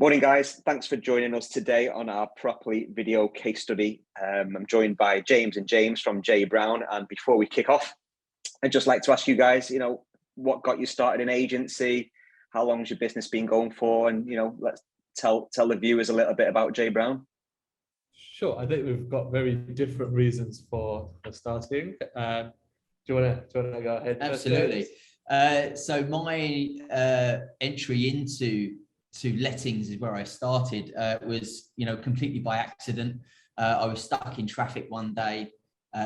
Morning, guys. Thanks for joining us today on our Propoly video case study. I'm joined by James and James from JBrown. And before we kick off, I'd just like to ask you guys, what got you started in agency? How long has your business been going for? And, let's tell the viewers a little bit about JBrown. Sure. I think we've got very different reasons for starting. Do you want to go ahead? Absolutely. So my entry into lettings is where I started. Was completely by accident. I was stuck in traffic one day,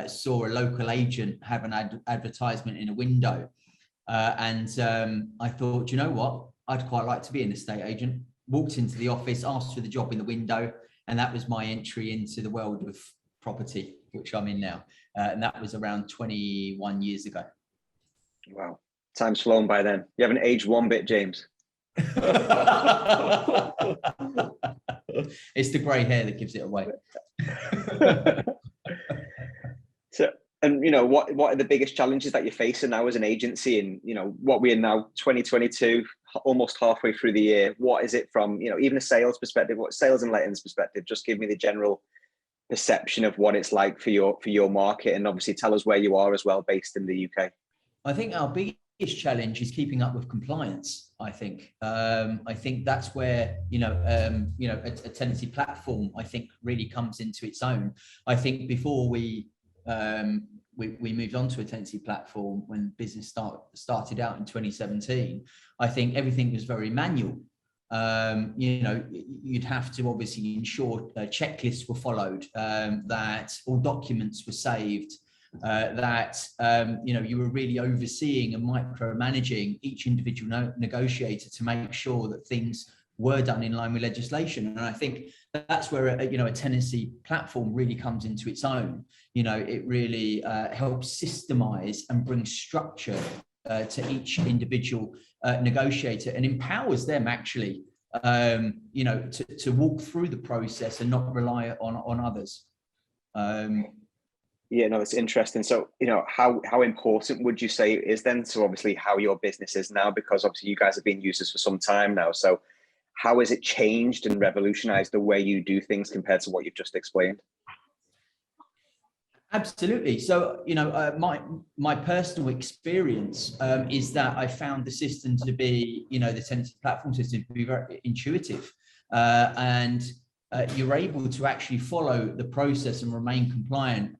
saw a local agent have an advertisement in a window, and I thought, you know what, I'd quite like to be an estate agent. Walked into the office, asked for the job in the window, and that was my entry into the world of property, which I'm in now. And that was around 21 years ago. Wow, time's flown by then. You haven't aged one bit, James. It's the grey hair that gives it away. So, and what are the biggest challenges that you're facing now as an agency? And what we are now 2022, almost halfway through the year. What is it from even a sales perspective? What sales and lettings perspective? Just give me the general perception of what it's like for your market, and obviously tell us where you are as well, based in the UK. I think our biggest challenge is keeping up with compliance. I think that's where a tenancy platform really comes into its own. I think before we moved on to a tenancy platform, when business started out in 2017, I think everything was very manual. You'd have to obviously ensure checklists were followed, that all documents were saved, that you were really overseeing and micromanaging each individual negotiator to make sure that things were done in line with legislation. And I think that's where a tenancy platform really comes into its own. It really helps systemize and bring structure to each individual negotiator, and empowers them actually to walk through the process and not rely on others. Yeah, no, it's interesting. So, how important would you say it is then to obviously how your business is now? Because obviously you guys have been users for some time now. So how has it changed and revolutionized the way you do things compared to what you've just explained? Absolutely. So, my personal experience is that I found the system to be, the tenancy platform system to be very intuitive, and you're able to actually follow the process and remain compliant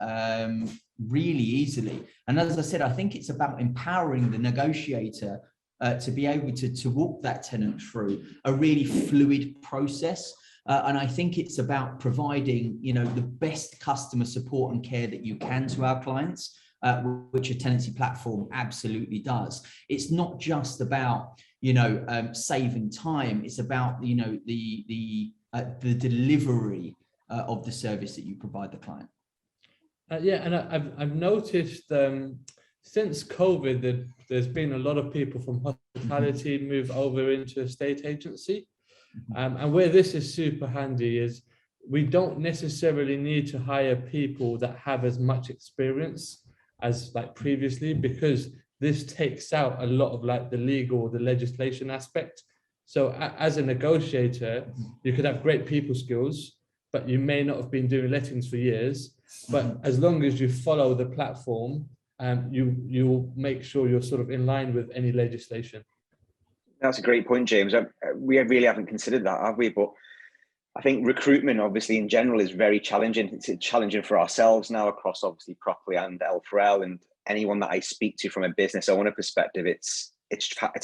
really easily. And as I said, I think it's about empowering the negotiator to be able to walk that tenant through a really fluid process. And I think it's about providing, the best customer support and care that you can to our clients, which a tenancy platform absolutely does. It's not just about, saving time. It's about, the delivery of the service that you provide the client. Yeah, and I've noticed since COVID that there's been a lot of people from hospitality move over into estate agency. And where this is super handy is we don't necessarily need to hire people that have as much experience as previously, because this takes out a lot of the legal or the legislation aspect. So as a negotiator, you could have great people skills, but you may not have been doing lettings for years. But as long as you follow the platform, you'll make sure you're sort of in line with any legislation. That's a great point, James. We really haven't considered that, have we? But I think recruitment, obviously, in general, is very challenging. It's challenging for ourselves now across, obviously, Propoly and 𝒓𝒄𝒄, and anyone that I speak to from a business owner perspective, it's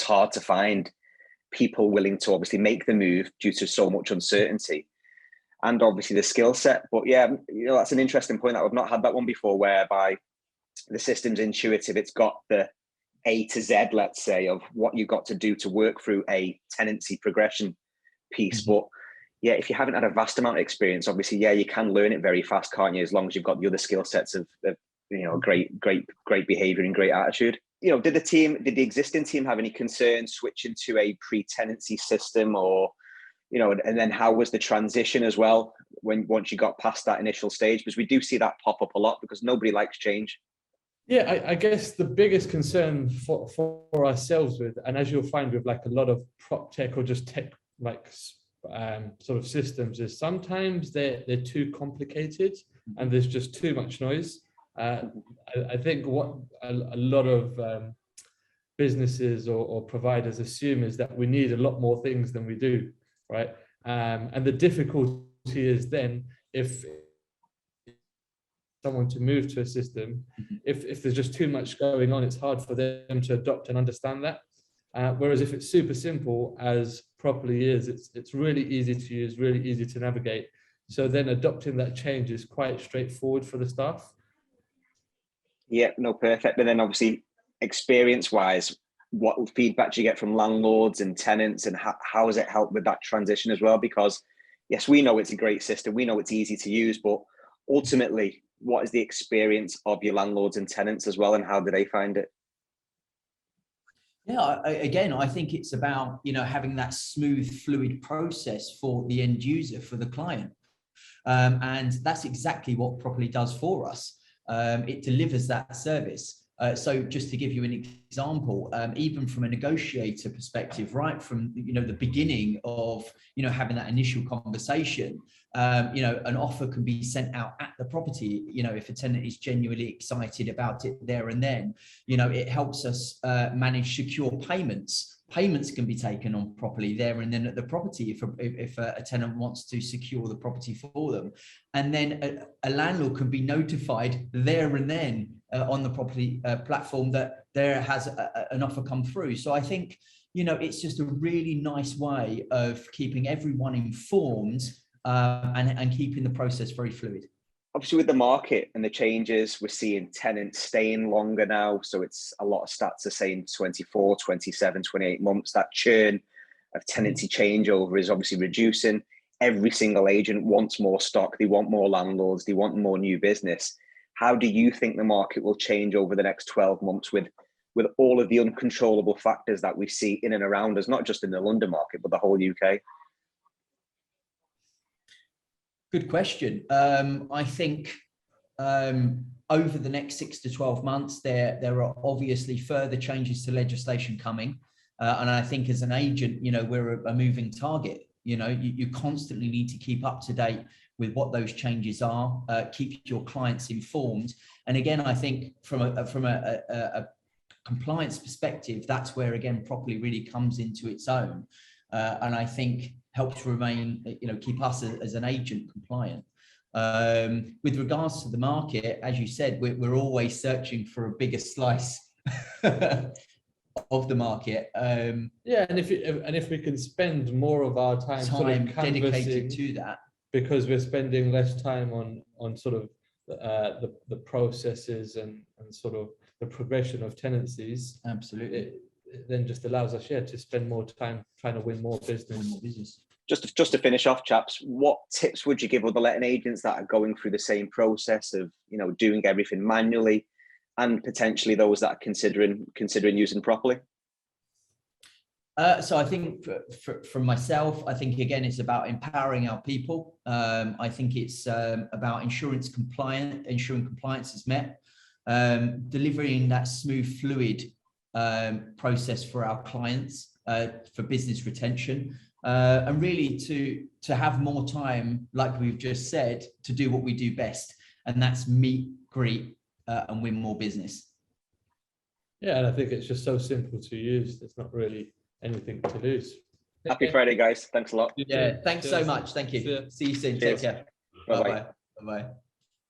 hard to find people willing to obviously make the move due to so much uncertainty and obviously the skill set. But yeah, that's an interesting point that I've not had that one before, whereby the system's intuitive. It's got the A to Z, let's say, of what you've got to do to work through a tenancy progression piece. But yeah, if you haven't had a vast amount of experience, obviously, yeah, you can learn it very fast, can't you? As long as you've got the other skill sets of great behavior and great attitude. Did the existing team have any concerns switching to a pre-tenancy system, or, and then how was the transition as well once you got past that initial stage? Because we do see that pop up a lot because nobody likes change. Yeah, I guess the biggest concern for ourselves with, and as you'll find with a lot of prop tech or just tech sort of systems is sometimes they're too complicated and there's just too much noise. I think what a lot of businesses or providers assume is that we need a lot more things than we do, right? And the difficulty is then if someone to move to a system, if there's just too much going on, it's hard for them to adopt and understand that. Whereas if it's super simple, as Propoly is, it's really easy to use, really easy to navigate. So then adopting that change is quite straightforward for the staff. Yeah, no, perfect. But then obviously experience-wise, what feedback do you get from landlords and tenants, and how has it helped with that transition as well? Because yes, we know it's a great system, we know it's easy to use, but ultimately, what is the experience of your landlords and tenants as well, and how do they find it? Yeah, again, I think it's about, you know, having that smooth, fluid process for the end user, for the client. And that's exactly what Propoly does for us. It delivers that service. So just to give you an example, even from a negotiator perspective, right from, you know, the beginning of, you know, having that initial conversation, you know, an offer can be sent out at the property, you know, if a tenant is genuinely excited about it there and then. You know, it helps us manage secure payments. Payments can be taken on Propoly there and then at the property if a tenant wants to secure the property for them. And then a landlord can be notified there and then on the property platform that there has an offer come through. So I think, you know, it's just a really nice way of keeping everyone informed and keeping the process very fluid. Obviously with the market and the changes, we're seeing tenants staying longer now. So it's a lot of stats are saying 24, 27, 28 months. That churn of tenancy changeover is obviously reducing. Every single agent wants more stock. They want more landlords. They want more new business. How do you think the market will change over the next 12 months with all of the uncontrollable factors that we see in and around us, not just in the London market, but the whole UK? Good question. I think over the next 6 to 12 months, there are obviously further changes to legislation coming. And I think as an agent, you know, we're a moving target. You know, you constantly need to keep up to date with what those changes are, keep your clients informed. And again, I think from a compliance perspective, that's where, again, Propoly really comes into its own. And I think helps remain, you know, keep us as an agent compliant. With regards to the market, as you said, we're always searching for a bigger slice of the market. Yeah, and if we can spend more of our time sort of dedicated to that, because we're spending less time on sort of the processes and sort of the progression of tenancies. Absolutely. It then just allows us, to spend more time trying to win more business. Just to finish off, chaps, what tips would you give other letting agents that are going through the same process of, you know, doing everything manually, and potentially those that are considering using Propoly? So I think from myself, I think, again, it's about empowering our people. I think it's about ensuring compliance is met, delivering that smooth, fluid process for our clients, for business retention, and really to have more time, like we've just said, to do what we do best, and that's meet, greet, and win more business. Yeah, and I think it's just so simple to use. There's not really anything to lose. Happy Friday, guys. Thanks a lot. Yeah, thanks so much. Thank you. See you soon. Cheers. Take care. Bye-bye. Bye-bye. Bye-bye.